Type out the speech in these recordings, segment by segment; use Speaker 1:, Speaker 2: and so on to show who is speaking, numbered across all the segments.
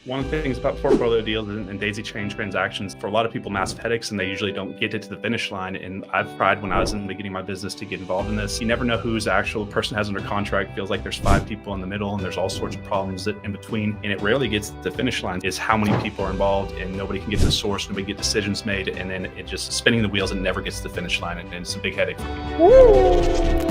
Speaker 1: One of the things about portfolio deals and daisy chain transactions, for a lot of people, massive headaches, and they usually don't get it to the finish line. And I've tried when I was in the beginning of my business to get involved in this. You never know who's the actual person has under contract. Feels like there's 5 people in the middle and there's all sorts of problems in between. And it rarely gets to the finish line is how many people are involved and nobody can get to the source, nobody get decisions made. And then it just spinning the wheels and never gets to the finish line. And it's a big headache for people.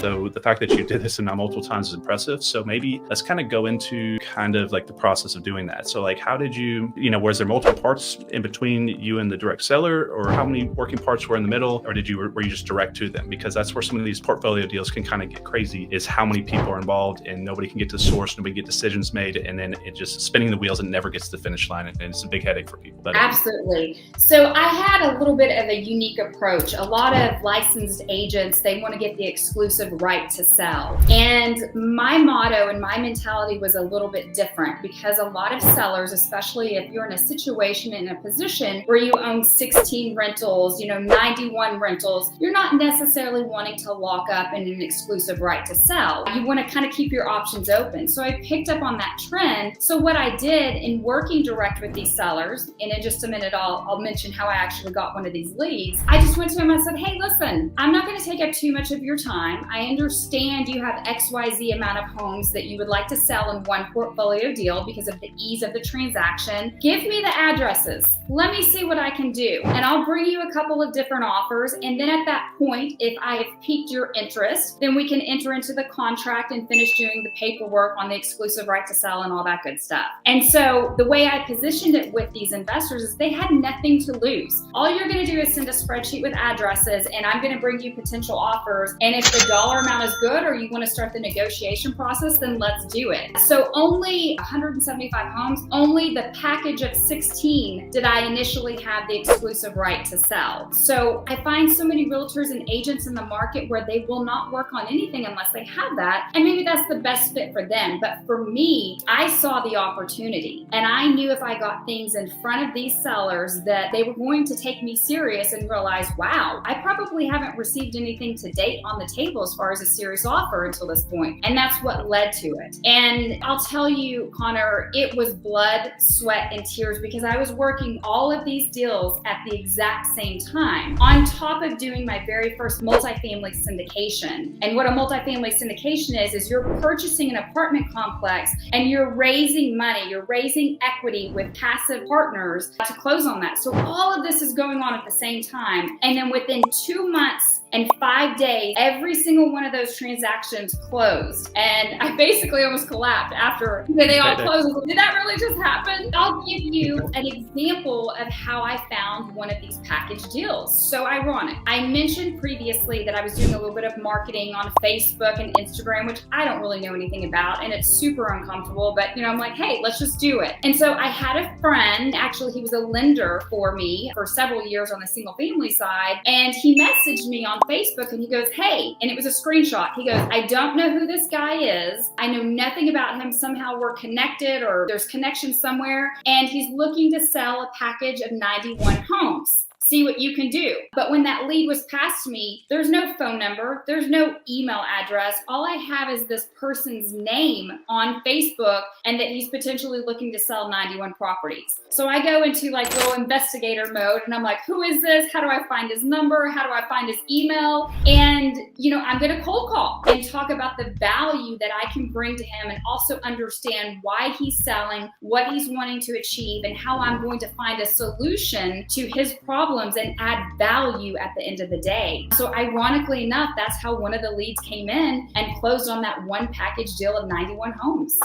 Speaker 1: So the fact that you did this and now multiple times is impressive. So maybe let's kind of go into kind of like the process of doing that. So like, how did you, was there multiple parts in between you and the direct seller, or how many working parts were in the middle, or were you just direct to them? Because that's where some of these portfolio deals can kind of get crazy, is how many people are involved and nobody can get to the source, nobody get decisions made, and then it just spinning the wheels and never gets to the finish line, and it's a big headache for people. But
Speaker 2: absolutely. So I had a little bit of a unique approach. A lot of licensed agents, they want to get the exclusive right to sell. And my motto and my mentality was a little bit different, because a lot of sellers, especially if you're in a situation, in a position where you own 16 rentals, 91 rentals, you're not necessarily wanting to lock up in an exclusive right to sell. You want to kind of keep your options open. So I picked up on that trend. So what I did in working direct with these sellers, and in just a minute, I'll mention how I actually got one of these leads. I just went to him and I said, hey, listen, I'm not going to take up too much of your time. I understand you have XYZ amount of homes that you would like to sell in one portfolio deal because of the ease of the transaction. Give me the addresses. Let me see what I can do. And I'll bring you a couple of different offers. And then at that point, if I have piqued your interest, then we can enter into the contract and finish doing the paperwork on the exclusive right to sell and all that good stuff. And so the way I positioned it with these investors is they had nothing to lose. All you're going to do is send a spreadsheet with addresses, and I'm going to bring you potential offers. And if the dollar amount is good, or you want to start the negotiation process, then let's do it. So only 175 homes, only the package of 16 did I initially have the exclusive right to sell. So I find so many realtors and agents in the market where they will not work on anything unless they have that. And maybe that's the best fit for them. But for me, I saw the opportunity, and I knew if I got things in front of these sellers that they were going to take me serious and realize, wow, I probably haven't received anything to date on the table as far as a serious offer until this point. And that's what led to it. And I'll tell you, Connor, it was blood, sweat, and tears, because I was working all of these deals at the exact same time, on top of doing my very first multifamily syndication. And what a multifamily syndication is you're purchasing an apartment complex and you're raising money, you're raising equity with passive partners to close on that. So all of this is going on at the same time. And then within 2 months and 5 days, every single one of those transactions closed. And I basically almost collapsed after they all closed. Did that really just happen? I'll give you an example of how I found one of these package deals. So ironic. I mentioned previously that I was doing a little bit of marketing on Facebook and Instagram, which I don't really know anything about, and it's super uncomfortable, but I'm like, hey, let's just do it. And so I had a friend, actually he was a lender for me for several years on the single family side, and he messaged me on Facebook and he goes, hey, and it was a screenshot. He goes, I don't know who this guy is. I know nothing about him. Somehow we're connected, or there's connection somewhere. And he's looking to sell a package of 91 homes. See what you can do. But when that lead was passed to me, there's no phone number, there's no email address. All I have is this person's name on Facebook, and that he's potentially looking to sell 91 properties. So I go into like little investigator mode, and I'm like, who is this? How do I find his number? How do I find his email? And I'm gonna cold call and talk about the value that I can bring to him, and also understand why he's selling, what he's wanting to achieve, and how I'm going to find a solution to his problem and add value at the end of the day. So ironically enough, that's how one of the leads came in and closed on that one package deal of 91 homes.